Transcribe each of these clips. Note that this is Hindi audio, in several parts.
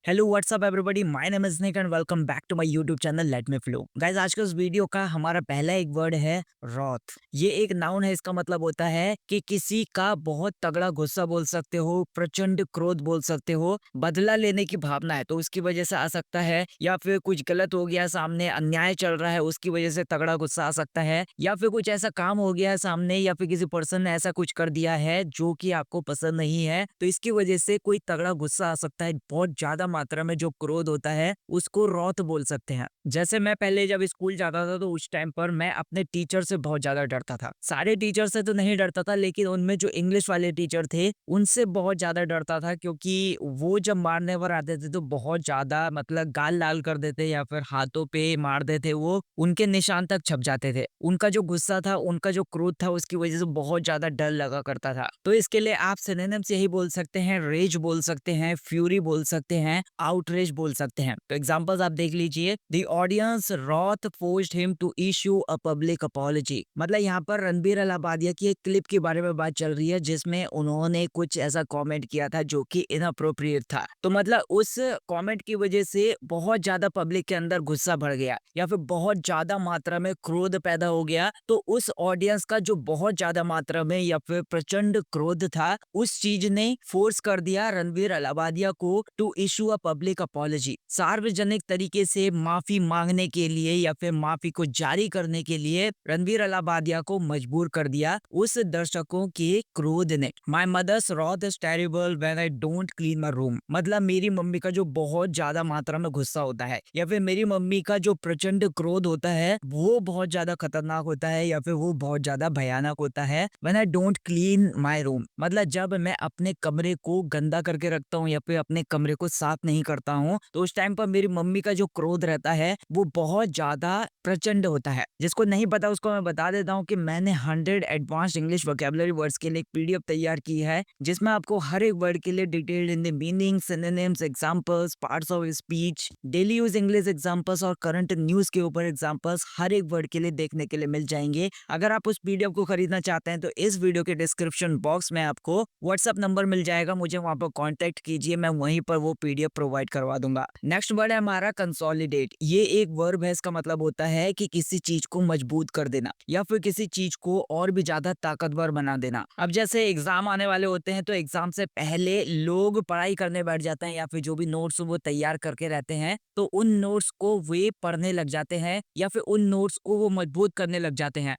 Hello what's up everybody, my name is Nick and welcome back to my YouTube channel let me flow. Guys, आज के उस वीडियो का हमारा पहला एक वर्ड है रॉथ। ये एक नाउन है। इसका मतलब होता है कि किसी का बहुत तगड़ा गुस्सा बोल सकते हो, प्रचंड क्रोध बोल सकते हो, बदला लेने की भावना है तो उसकी वजह से आ सकता है, या फिर कुछ गलत हो गया सामने, अन्याय चल रहा है उसकी वजह से तगड़ा गुस्सा आ सकता है, या फिर कुछ ऐसा काम हो गया है सामने, या फिर किसी पर्सन ने ऐसा कुछ कर दिया है जो कि आपको पसंद नहीं है तो इसकी वजह से कोई तगड़ा गुस्सा आ सकता है। बहुत ज्यादा मात्रा में जो क्रोध होता है उसको रौत बोल सकते हैं। जैसे मैं पहले जब स्कूल जाता था तो उस टाइम पर मैं अपने टीचर से बहुत ज्यादा डरता था। सारे टीचर से तो नहीं डरता था, लेकिन उनमें जो इंग्लिश वाले टीचर थे उनसे बहुत ज्यादा डरता था, क्योंकि वो जब मारने पर आते थे तो बहुत ज्यादा मतलब गाल लाल कर देते या फिर हाथों पे मार देते, वो उनके निशान तक छप जाते थे। उनका जो गुस्सा था, उनका जो क्रोध था, उसकी वजह से बहुत ज्यादा डर लगा करता था। तो इसके लिए आप सिनोनिम्स यही बोल सकते हैं, रेज बोल सकते हैं, फ्यूरी बोल सकते हैं, आउटरेज बोल सकते हैं। तो एग्जांपल्स आप देख लीजिए। The audience wrath forced him to issue a public apology. मतलब यहाँ पर रणबीर अलाहाबादिया की एक क्लिप के बारे में बात चल रही है जिसमें उन्होंने कुछ ऐसा कमेंट किया था जो कि इनअप्रोप्रिएट था। तो मतलब उस कमेंट की वजह से बहुत ज्यादा पब्लिक के अंदर गुस्सा भर गया या फिर बहुत ज्यादा मात्रा में क्रोध पैदा हो गया। तो उस ऑडियंस का जो बहुत ज्यादा मात्रा में या फिर प्रचंड क्रोध था, उस चीज ने फोर्स कर दिया रणबीर अलाहाबादिया को to issue a public apology, सार्वजनिक तरीके से माफी मांगने के लिए या फिर माफी को जारी करने के लिए रणबीर अलाहाबादिया को मजबूर कर दिया उस दर्शकों के क्रोध ने। My mother's wrath is terrible when I don't clean my room. मतलब मेरी मम्मी का जो बहुत ज्यादा मात्रा में गुस्सा होता है या फिर मेरी मम्मी का जो प्रचंड क्रोध होता है वो बहुत ज्यादा खतरनाक होता है या फिर वो बहुत ज्यादा भयानक होता है। When I don't clean my room, मतलब जब मैं अपने कमरे को गंदा करके रखता हूँ या फिर अपने कमरे को साफ नहीं करता हूँ तो उस टाइम पर मेरी मम्मी का जो क्रोध रहता है वो बहुत ज्यादा प्रचंड होता है। जिसको नहीं पता उसको मैं बता देता हूँ कि मैंने 100 एडवांस इंग्लिश वोकैबुलरी वर्ड्स के लिए एक पीडीएफ तैयार की है जिसमें आपको हर एक वर्ड के लिए detailed in the meaning, synonyms, examples, parts of speech, daily use English examples और करंट न्यूज के ऊपर एग्जांपल्स हर एक वर्ड के लिए देखने के लिए मिल जाएंगे। अगर आप उस पीडीएफ को खरीदना चाहते हैं तो इस वीडियो के डिस्क्रिप्शन बॉक्स में आपको व्हाट्सएप नंबर मिल जाएगा, मुझे वहां पर कांटेक्ट कीजिए, मैं वहीं पर वो पीडीएफ प्रोवाइड करवा दूंगा। नेक्स्ट वर्ड है हमारा कंसोलिडेट। ये एक वर्ब है। इसका मतलब होता है कि किसी चीज को मजबूत कर देना या फिर किसी चीज को और भी ज्यादा ताकतवर बना देना। अब जैसे एग्जाम आने वाले होते हैं तो एग्जाम से पहले लोग पढ़ाई करने बैठ जाते हैं या फिर जो भी नोट्स वो तैयार करके रहते हैं तो उन नोट्स को वे पढ़ने लग जाते हैं या फिर उन नोट्स को वो मजबूत करने लग जाते हैं।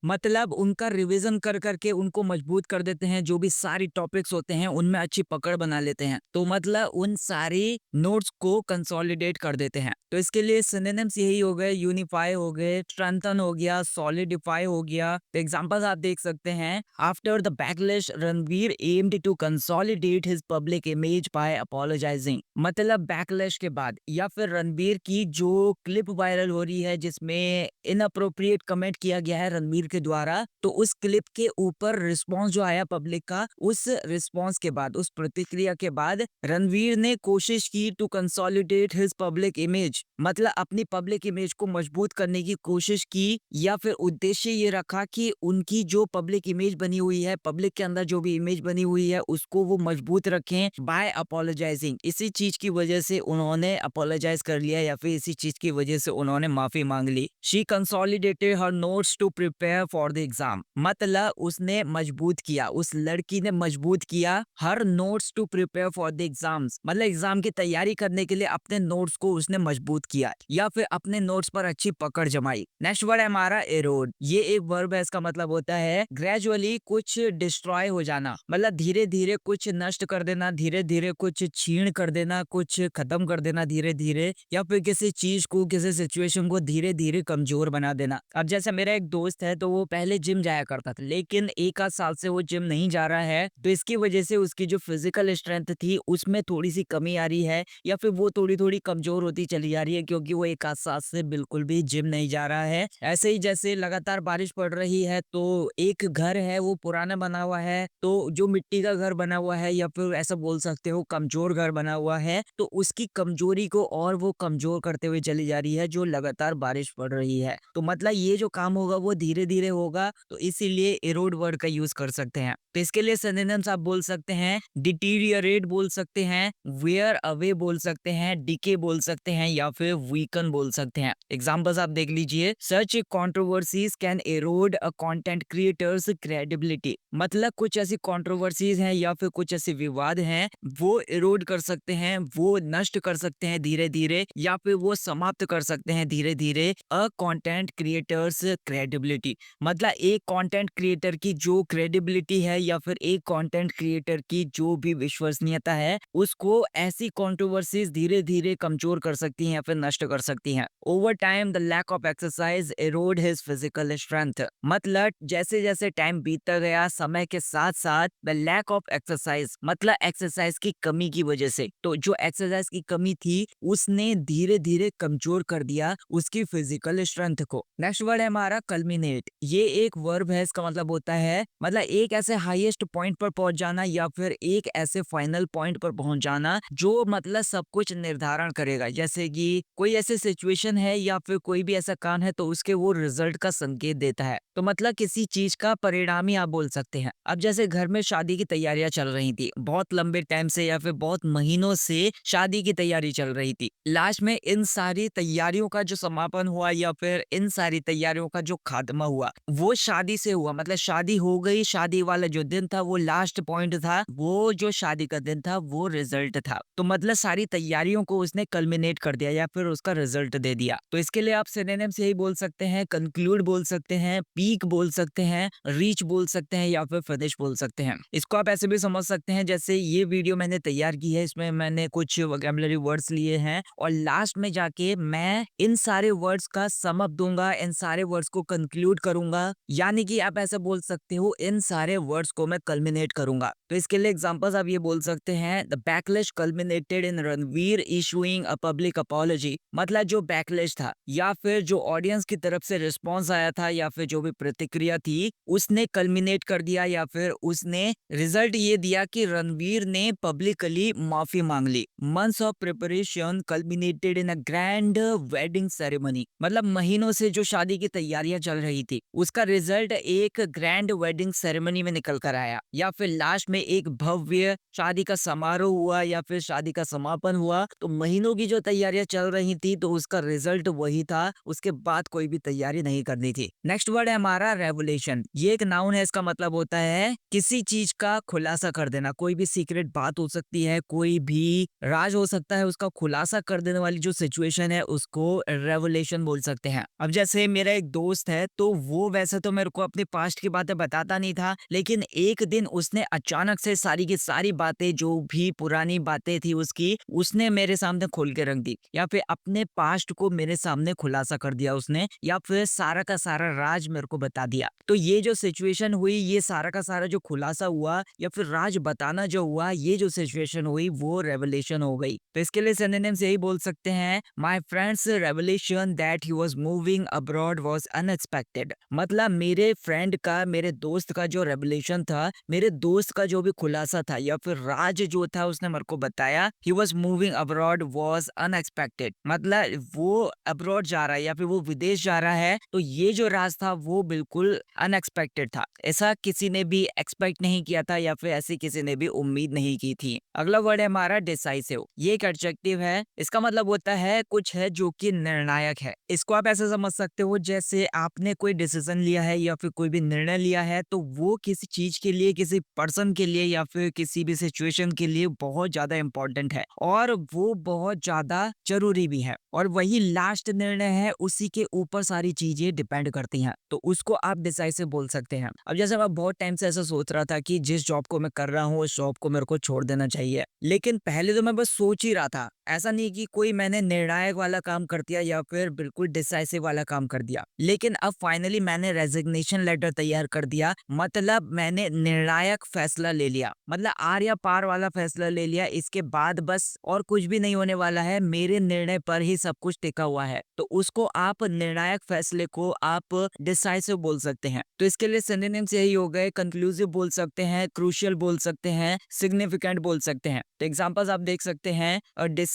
मतलब उनका रिवीजन कर करके उनको मजबूत कर देते हैं। जो भी सारी टॉपिक्स होते हैं उनमें अच्छी पकड़ बना लेते हैं। तो मतलब उन सारी नोट्स को कंसोलिडेट कर देते हैं। तो इसके लिए सिनोनिम्स यही हो गए, यूनिफाई हो गए, स्ट्रेंथन हो गया, सॉलिडिफाई हो गया। तो एग्जांपल्स आप देख सकते हैं। After the backlash Ranveer aimed to consolidate his public image by apologizing. मतलब बैकलैश के बाद या फिर रणवीर की जो क्लिप वायरल हो रही है जिसमें इनअप्रोप्रिएट कमेंट किया गया है रणवीर के द्वारा, तो उस क्लिप के ऊपर रिस्पांस जो आया पब्लिक का, उस रिस्पांस के बाद, उस प्रतिक्रिया के बाद रणवीर ने कोशिश की to consolidate his public image, मतलब अपनी पब्लिक इमेज को मजबूत करने की कोशिश की या फिर उद्देश्य ये रखा कि उनकी जो पब्लिक इमेज बनी हुई है, पब्लिक के अंदर जो भी इमेज बनी हुई है उसको वो मजबूत रखें बाय अपोलोजाइजिंग। इसी चीज की वजह से उन्होंने अपोलोजाइज कर लिया या फिर इसी चीज की वजह से उन्होंने माफी मांग ली। She consolidated her notes to prepare for the exam. मतलब उसने मजबूत किया, उस लड़की ने मजबूत किया her notes to prepare for the exams, मतलब एग्जाम की तैयारी करने के लिए अपने नोट्स को उसने मजबूत किया या फिर अपने नोट्स पर अच्छी पकड़ जमाई। नेक्स्ट वर्ड है हमारा एरोड। ये एक वर्ब है। इसका मतलब होता है ग्रेजुअली कुछ डिस्ट्रॉय हो जाना, मतलब धीरे धीरे कुछ नष्ट कर देना, धीरे धीरे कुछ छीण कर देना, कुछ खत्म कर देना धीरे धीरे, या फिर किसी चीज को, किसी सिचुएशन को धीरे धीरे कमजोर बना देना। अब जैसे मेरा एक दोस्त है तो वो पहले जिम जाया करता था, लेकिन एक आध साल से वो जिम नहीं जा रहा है तो इसकी वजह से उसकी जो फिजिकल स्ट्रेंथ थी उसमें थोड़ी सी कमी आ रही है या फिर वो थोड़ी थोड़ी कमजोर होती चली जा रही है, क्योंकि वो एक आध साल से बिल्कुल भी जिम नहीं जा रहा है। ऐसे ही जैसे लगातार बारिश पड़ रही है तो एक घर है वो पुराना बना हुआ है, तो जो मिट्टी का घर बना हुआ है या फिर ऐसा बोल सकते हो कमजोर घर बना हुआ है, तो उसकी कमजोरी को और वो कमजोर करते हुए चली जा रही है जो लगातार बारिश पड़ रही है। तो मतलब ये जो काम होगा वो धीरे धीरे धीरे होगा, तो इसीलिए एरोड वर्ड का यूज कर सकते हैं। तो इसके लिए सिनोनिम्स आप बोल सकते हैं, डिटीरियरेट बोल सकते हैं, वेयर अवे बोल सकते हैं, डिके बोल सकते हैं, या फिर वीकन बोल सकते हैं। एग्जांपल्स आप देख लीजिए, such controversies can erode a content creator's credibility. मतलब कुछ ऐसी कंट्रोवर्सीज हैं या फिर कुछ ऐसे विवाद हैं, वो एरोड कर सकते हैं, वो नष्ट कर सकते हैं धीरे धीरे, या फिर वो समाप्त कर सकते हैं धीरे धीरे अ कंटेंट क्रिएटर्स क्रेडिबिलिटी। मतलब एक कंटेंट क्रिएटर की जो क्रेडिबिलिटी है या फिर एक कंटेंट क्रिएटर की जो भी विश्वसनीयता है, उसको ऐसी कंट्रोवर्सीज धीरे धीरे कमजोर कर सकती हैं या फिर नष्ट कर सकती हैं। Over time the lack of exercise eroded his physical strength. मतलब जैसे जैसे टाइम बीतता गया, समय के साथ साथ द लैक ऑफ एक्सरसाइज मतलब एक्सरसाइज की कमी की वजह से, तो जो एक्सरसाइज की कमी थी उसने धीरे धीरे कमजोर कर दिया उसकी फिजिकल स्ट्रेंथ को। नेक्स्ट वर्ड है हमारा कल्मिनेट। ये एक वर्ब है, इसका मतलब होता है मतलब एक ऐसे हाईएस्ट पॉइंट पर पहुंच जाना या फिर एक ऐसे फाइनल पॉइंट पर पहुंच जाना जो मतलब सब कुछ निर्धारण करेगा। जैसे कि कोई ऐसे सिचुएशन है या फिर कोई भी ऐसा काम है तो उसके वो रिजल्ट का संकेत देता है। तो मतलब किसी चीज का परिणाम ही आप बोल सकते हैं। अब जैसे घर में शादी की तैयारियां चल रही थी, बहुत लंबे टाइम से या फिर बहुत महीनों से शादी की तैयारी चल रही थी। लास्ट में इन सारी तैयारियों का जो समापन हुआ या फिर इन सारी तैयारियों का जो खात्मा हुआ वो शादी से हुआ। मतलब शादी हो गई, शादी वाला जो दिन था वो लास्ट पॉइंट था, वो जो शादी का दिन था वो रिजल्ट था। तो मतलब सारी तैयारियों को उसने कल्मिनेट कर दिया या फिर उसका रिजल्ट दे दिया। तो इसके लिए आप सिनोनिम से ही बोल सकते हैं, कंक्लूड बोल सकते हैं, पीक बोल सकते हैं, रीच बोल सकते हैं, या फिर फिनिश बोल सकते हैं। इसको आप ऐसे भी समझ सकते हैं जैसे ये वीडियो मैंने तैयार की है, इसमें मैंने कुछ वोकैबुलरी वर्ड्स लिए हैं और लास्ट में जाके मैं इन सारे वर्ड्स का सम अप दूंगा, इन सारे वर्ड्स को कंक्लूड करूंगा, यानी कि आप ऐसे बोल सकते हो इन सारे वर्ड्स को मैं कल्मिनेट करूंगा। तो इसके लिए एग्जांपल्स आप ये बोल सकते हैं, the backlash culminated in Ranveer issuing a public apology. मतलब जो बैकलैश था या फिर जो ऑडियंस की तरफ से रिस्पॉन्स आया था या फिर जो भी प्रतिक्रिया थी उसने कल्मिनेट कर दिया या फिर उसने रिजल्ट ये दिया कि रणवीर ने पब्लिकली माफी मांग ली। Months of preparation culminated in a grand wedding ceremony. मतलब महीनों से जो शादी की तैयारियां चल रही थी उसका रिजल्ट एक ग्रैंड वेडिंग सेरेमनी में निकल कर आया, या फिर लास्ट में एक भव्य शादी का समारोह हुआ या फिर शादी का समापन हुआ। तो महीनों की जो तैयारियां चल रही थी तो उसका रिजल्ट वही था, उसके बाद कोई भी तैयारी नहीं करनी थी। नेक्स्ट वर्ड है हमारा रेवलेशन। ये एक नाउन है, इसका मतलब होता है किसी चीज का खुलासा कर देना। कोई भी सीक्रेट बात हो सकती है, कोई भी राज हो सकता है, उसका खुलासा कर देने वाली जो सिचुएशन है उसको रेवलेशन बोल सकते हैं। अब जैसे मेरा एक दोस्त है तो वो वैसे तो मेरे को अपने पास्ट की बातें बताता नहीं था, लेकिन एक दिन उसने अचानक से सारी की सारी बातें जो भी पुरानी बातें थी उसकी उसने मेरे सामने खोल के रख दी, या फिर अपने पास्ट को मेरे सामने खुलासा कर दिया उसने, या फिर सारा का सारा राज मेरे को बता दिया। तो ये जो सिचुएशन हुई, ये सारा का सारा जो खुलासा हुआ या फिर राज बताना जो हुआ, ये जो सिचुएशन हुई वो रेवलेशन हो गई। तो इसके लिए सिनोनिम से यही बोल सकते हैं, my friends revelation that he was moving abroad was unexpected. मतलब मेरे फ्रेंड का, मेरे दोस्त का जो रेवलेशन था, मेरे दोस्त का जो भी खुलासा था या फिर राज जो था उसने मेरे को बताया, he was moving abroad was unexpected. मतलब वो अब्रॉड जा रहा है या फिर वो विदेश जा रहा है, तो ये जो राज था वो बिल्कुल अनएक्सपेक्टेड था। ऐसा किसी ने भी एक्सपेक्ट नहीं किया था या फिर ऐसी किसी ने भी उम्मीद नहीं की थी। अगला वर्ड है हमारा डिसाइसिव। ये एक एडजेक्टिव है, इसका मतलब होता है कुछ है जो कि निर्णायक है। इसको आप ऐसे समझ सकते हो जैसे आपने कोई डिसीजन लिया है या फिर कोई भी निर्णय लिया है, तो वो किसी चीज के लिए, किसी पर्सन के लिए या फिर किसी भी सिचुएशन के लिए बहुत ज्यादा इंपॉर्टेंट है और वो बहुत ज्यादा जरूरी भी है, और वही लास्ट निर्णय है, उसी के ऊपर सारी चीजें डिपेंड करती हैं। तो उसको आप डिसाइसिव बोल सकते हैं। अब जैसे मैं बहुत टाइम से ऐसा सोच रहा था कि जिस जॉब को मैं कर रहा हूँ उस जॉब को मेरे को छोड़ देना चाहिए, लेकिन पहले तो मैं बस सोच ही रहा था, ऐसा नहीं कि कोई मैंने निर्णायक वाला काम कर दिया या फिर बिल्कुल डिसाइसिव वाला काम कर दिया। लेकिन अब फाइनली मैंने रेजिग्नेशन लेटर तैयार कर दिया, मतलब मैंने निर्णायक फैसला ले लिया, मतलब आर या पार वाला फैसला ले लिया। इसके बाद बस और कुछ भी नहीं होने वाला है, मेरे निर्णय पर ही सब कुछ टिका हुआ है। तो उसको आप निर्णायक फैसले को आप डिसाइसिव बोल सकते हैं। तो इसके लिए सिनोनिम्स यही हो गए, कंक्लूसिव बोल सकते हैं, क्रूशियल बोल सकते हैं, सिग्निफिकेंट बोल सकते हैं। तो एग्जांपल्स आप देख सकते हैं,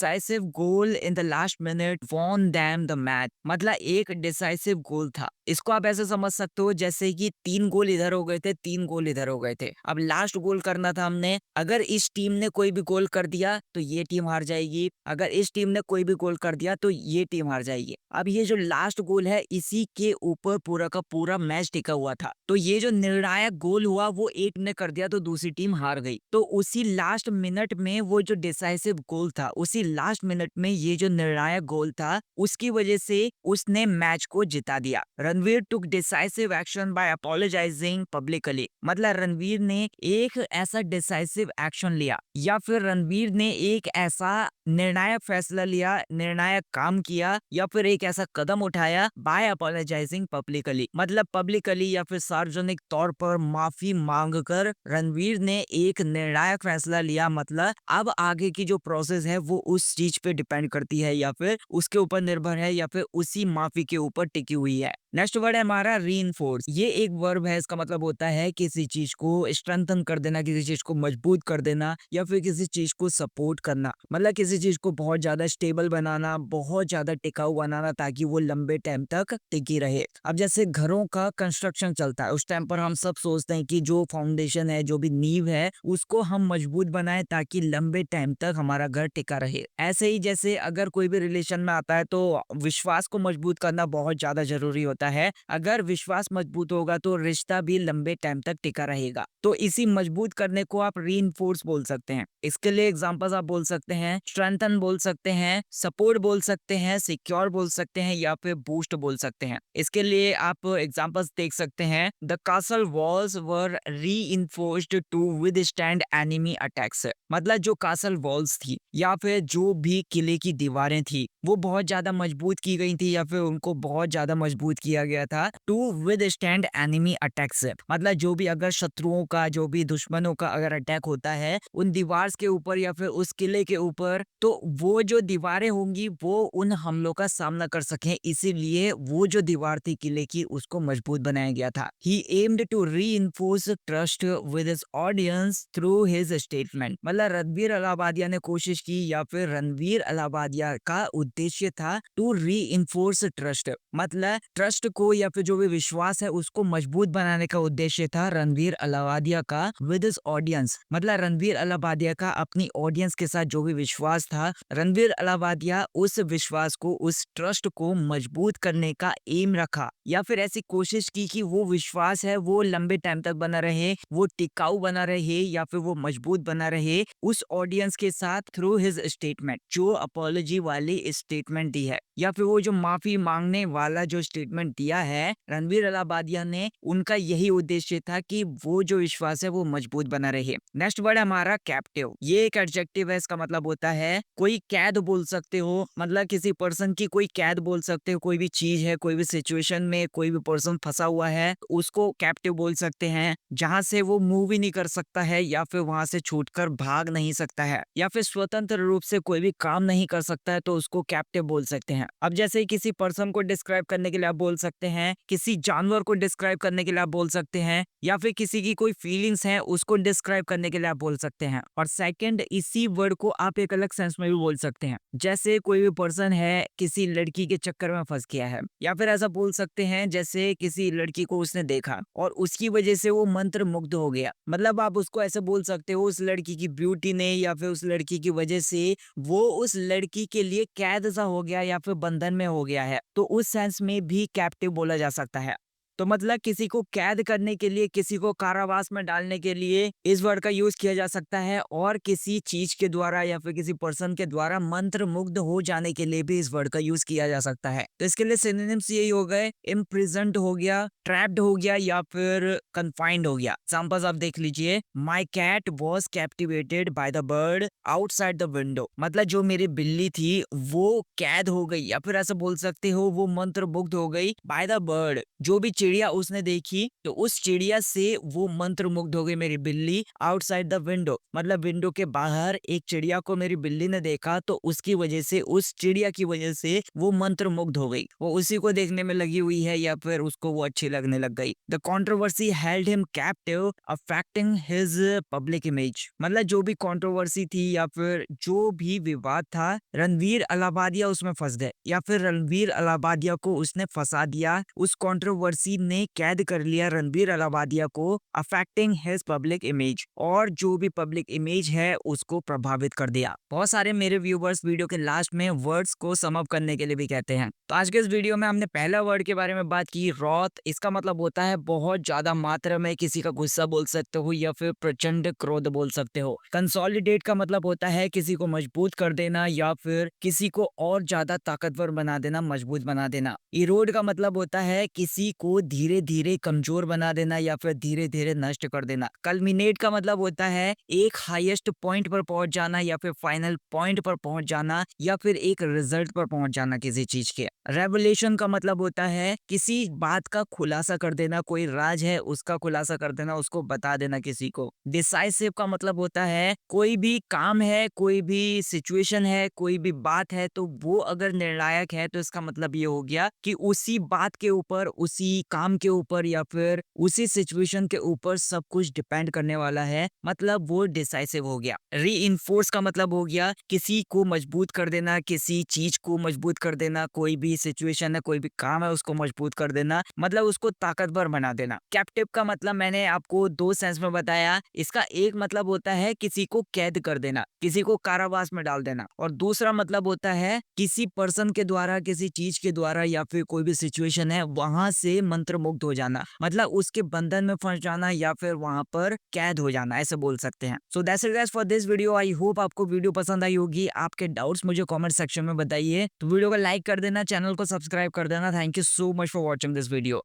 decisive goal in the last minute won them the match. मतलब एक डिसाइसिव गोल था। इसको आप ऐसे समझ सकते हो जैसे कि 3 गोल इधर हो गए थे, 3 गोल इधर हो गए थे। अब लास्ट गोल करना था हमने। अगर इस टीम ने कोई भी गोल कर दिया तो ये टीम हार जाएगी, अगर इस टीम ने कोई भी गोल कर दिया तो ये टीम हार जाएगी। अब ये जो लास्ट गोल है इसी के ऊपर पूरा का पूरा मैच टिका हुआ था। तो ये जो निर्णायक गोल हुआ वो एक ने कर दिया तो दूसरी टीम हार गई। तो उसी लास्ट मिनट में वो जो डिसाइसिव गोल था, उसी लास्ट मिनट में ये जो निर्णायक गोल था, उसकी वजह से उसने मैच को जिता दिया। Ranveer took decisive action by apologizing publicly. मतलब रणवीर ने एक ऐसा डिसाइसिव एक्शन लिया या फिर रणवीर ने एक ऐसा निर्णायक फैसला लिया, निर्णायक काम किया या फिर एक ऐसा कदम उठाया बाय अपोलोजाइजिंग पब्लिकली। मतलब पब्लिकली या फिर सार्वजनिक तौर पर माफी मांगकर रणवीर ने एक निर्णायक फैसला लिया। मतलब अब आगे की जो प्रोसेस है वो उस चीज पे डिपेंड करती है या फिर उसके ऊपर निर्भर है या फिर उसी माफी के ऊपर टिकी हुई है। नेक्स्ट वर्ड है हमारा रीइंफोर्स। ये एक वर्ब है, इसका मतलब होता है किसी चीज को स्ट्रेंथन कर देना, किसी चीज को मजबूत कर देना या फिर किसी चीज को सपोर्ट करना। मतलब किसी चीज को बहुत ज्यादा स्टेबल बनाना, बहुत ज्यादा टिकाऊ बनाना ताकि वो लंबे टाइम तक टिकी रहे। अब जैसे घरों का कंस्ट्रक्शन चलता है उस टाइम पर हम सब सोचते हैं कि जो फाउंडेशन है, जो भी नींव है, उसको हम मजबूत बनाएं ताकि लंबे टाइम तक हमारा घर टिका रहे। ऐसे ही जैसे अगर कोई भी रिलेशन में आता है तो विश्वास को मजबूत करना बहुत ज्यादा जरूरी होता है। अगर विश्वास मजबूत होगा तो रिश्ता भी लंबे टाइम तक टिका रहेगा। तो इसी मजबूत करने को आप रीइंफोर्स बोल सकते हैं। इसके लिए एग्जांपल्स आप बोल सकते हैं, स्ट्रेंथन बोल सकते हैं, सपोर्ट बोल सकते हैं, सिक्योर बोल सकते हैं या फिर बूस्ट बोल सकते हैं। इसके लिए आप एग्जांपल्स देख सकते हैं। The castle walls were reinforced to withstand enemy attacks. मतलब जो कासल वॉल्स थी या फिर जो भी किले की दीवारें थी वो बहुत ज्यादा मजबूत की गई थी या फिर उनको बहुत ज्यादा मजबूत किया गया था टू विदस्टैंड एनिमी अटैक्स। मतलब जो भी अगर शत्रुओं का, जो भी दुश्मनों का अगर अटैक होता है उन दीवार के ऊपर या फिर उस किले के ऊपर, तो वो जो दीवारें होंगी वो उन हमलों का सामना कर सके, इसीलिए वो जो दीवार थी किले की उसको मजबूत बनाया गया था। He aimed to reinforce trust with his audience through his statement. मतलब रणवीर अलाहाबादिया ने कोशिश की या फिर रणवीर अलाहाबादिया का उद्देश्य था टू रीइंफोर्स ट्रस्ट। मतलब ट्रस्ट को या फिर जो भी विश्वास है उसको मजबूत बनाने का उद्देश्य था रणवीर अलाहाबादिया का विद हिज ऑडियंस। मतलब रणवीर अलाहाबादिया का अपनी ऑडियंस के साथ जो भी विश्वास था, रणवीर अलाहाबादिया उस विश्वास को, उस ट्रस्ट को मजबूत करने का एम रखा या फिर ऐसी कोशिश की कि वो विश्वास है वो लंबे टाइम तक बना रहे, वो टिकाऊ बना रहे या फिर वो मजबूत बना रहे उस ऑडियंस के साथ थ्रू हिज स्टेटमेंट, जो अपॉलॉजी वाली स्टेटमेंट दी है या फिर वो जो माफी मांगने वाला जो स्टेटमेंट दिया है रणवीर अलाहाबादिया ने, उनका यही उद्देश्य था कि वो जो विश्वास है वो मजबूत बना रहे। नेक्स्ट वर्ड हमारा कैप्टिव। ये एक एडजेक्टिव है, इसका मतलब होता है कोई कैद बोल सकते हो। मतलब किसी पर्सन की कोई कैद बोल सकते हो, कोई भी चीज है, कोई भी सिचुएशन में कोई भी पर्सन फंसा हुआ है उसको कैप्टिव बोल सकते हैं, जहां से वो मूव ही नहीं कर सकता है या फिर वहां से छूटकर भाग नहीं सकता है या फिर स्वतंत्र रूप से कोई भी काम नहीं कर सकता है, तो उसको कैप्टिव बोल सकते हैं। अब जैसे किसी पर्सन को डिस्क्राइब करने के लिए आप बोल सकते हैं, किसी जानवर को डिस्क्राइब करने के लिए आप बोल सकते हैं या फिर किसी की कोई फीलिंग्स है उसको डिस्क्राइब करने के लिए आप बोल सकते हैं। और सेकंड, इसी वर्ड को आप एक अलग सेंस में भी बोल सकते हैं। जैसे कोई भी पर्सन है किसी लड़की के चक्कर में फंस गया है, या फिर ऐसा बोल सकते हैं जैसे किसी लड़की को उसने देखा और उसकी वजह से वो मंत्र मुग्ध हो गया। मतलब आप उसको ऐसे बोल सकते हो उस लड़की की ब्यूटी ने या फिर उस लड़की की वजह से वो उस लड़की के लिए कैद सा हो गया या फिर बंधन में हो गया है, तो उस सेंस में भी कैप्टिव बोला जा सकता है। तो मतलब किसी को कैद करने के लिए, किसी को कारावास में डालने के लिए इस वर्ड का यूज किया जा सकता है, और किसी चीज के द्वारा या फिर किसी पर्सन के द्वारा मंत्र मुग्ध हो जाने के लिए भी इस वर्ड का यूज किया जा सकता है। तो इसके लिए सिनोनिम्स यही हो गए, इम्प्रिजन्ड हो गया, ट्रैप्ड हो गया या फिर कन्फाइंड हो गया। एग्जांपल्स आप देख लीजिए, my cat was captivated by the bird outside the window. मतलब जो मेरी बिल्ली थी वो कैद हो गई, या फिर ऐसा बोल सकते हो वो मंत्र मुग्ध हो गई बाय द बर्ड, जो भी चिड़िया उसने देखी तो उस चिड़िया से वो मंत्रमुग्ध हो गई मेरी बिल्ली आउटसाइड द विंडो। मतलब विंडो के बाहर एक चिड़िया को मेरी बिल्ली ने देखा तो उसकी वजह से, उस चिड़िया की वजह से वो मंत्रमुग्ध हो गई। वो उसी को देखने में लगी हुई है या फिर उसको वो अच्छी लगने लग गई। The controversy held him captive affecting his public image. मतलब जो भी कंट्रोवर्सी थी या फिर जो भी विवाद था, रणवीर अलाहाबादिया उसमें फंस गए या फिर रणवीर अलाहाबादिया को उसने फंसा दिया। उस कंट्रोवर्सी ने कैद कर लिया रणवीर अलाहाबादिया को, अफेक्टिंग हिज पब्लिक इमेज, और जो भी पब्लिक इमेज है उसको प्रभावित कर दिया। बहुत सारे मेरे व्यूवर्स वीडियो के लास्ट में वर्ड्स को सम अप करने के लिए भी कहते हैं। तो आज के इस वीडियो में हमने पहला वर्ड के बारे में बात की, रॉथ। इसका मतलब होता है बहुत ज्यादा मात्रा में किसी का गुस्सा बोल सकते हो या फिर प्रचंड क्रोध बोल सकते हो। कंसोलिडेट का मतलब होता है किसी को मजबूत कर देना या फिर किसी को और ज्यादा ताकतवर बना देना, मजबूत बना देना। इरोड का मतलब होता है किसी को धीरे धीरे कमजोर बना देना या फिर धीरे धीरे नष्ट कर देना। कल्मिनेट का मतलब होता है एक हाईएस्ट पॉइंट पर पहुंच जाना या फिर फाइनल पॉइंट पर पहुंच जाना या फिर एक रिजल्ट पर पहुंच जाना किसी चीज के। रेवलेशन का मतलब होता है किसी बात का खुलासा कर देना, कोई राज है उसका खुलासा कर देना, उसको बता देना किसी को। डिसाइसिव का मतलब होता है कोई भी काम है, कोई भी सिचुएशन है, कोई भी बात है तो वो अगर निर्णायक है तो इसका मतलब ये हो गया कि उसी बात के ऊपर, उसी काम के ऊपर या फिर उसी सिचुएशन के ऊपर सब कुछ डिपेंड करने वाला है, मतलब वो डिसाइसिव हो गया। रीइंफोर्स का मतलब हो गया किसी को मजबूत कर देना, किसी चीज को मजबूत कर देना, कोई भी सिचुएशन है, कोई भी काम है उसको मजबूत कर देना, मतलब उसको ताकतवर बना देना। कैप्टिव का मतलब मैंने आपको दो सेंस में बताया। इसका एक मतलब होता है किसी को कैद कर देना, किसी को कारावास में डाल देना, और दूसरा मतलब होता है किसी पर्सन के द्वारा, किसी चीज के द्वारा या फिर कोई भी सिचुएशन है वहां से मंत्रमुग्ध हो जाना, मतलब उसके बंधन में फंस जाना या फिर वहां पर कैद हो जाना, ऐसे बोल सकते हैं। So that's it guys for this video. I hope आपको वीडियो पसंद आई होगी। आपके डाउट्स मुझे कमेंट सेक्शन में बताइए। तो वीडियो को लाइक कर देना, चैनल को सब्सक्राइब कर देना। Thank you so much for watching this video.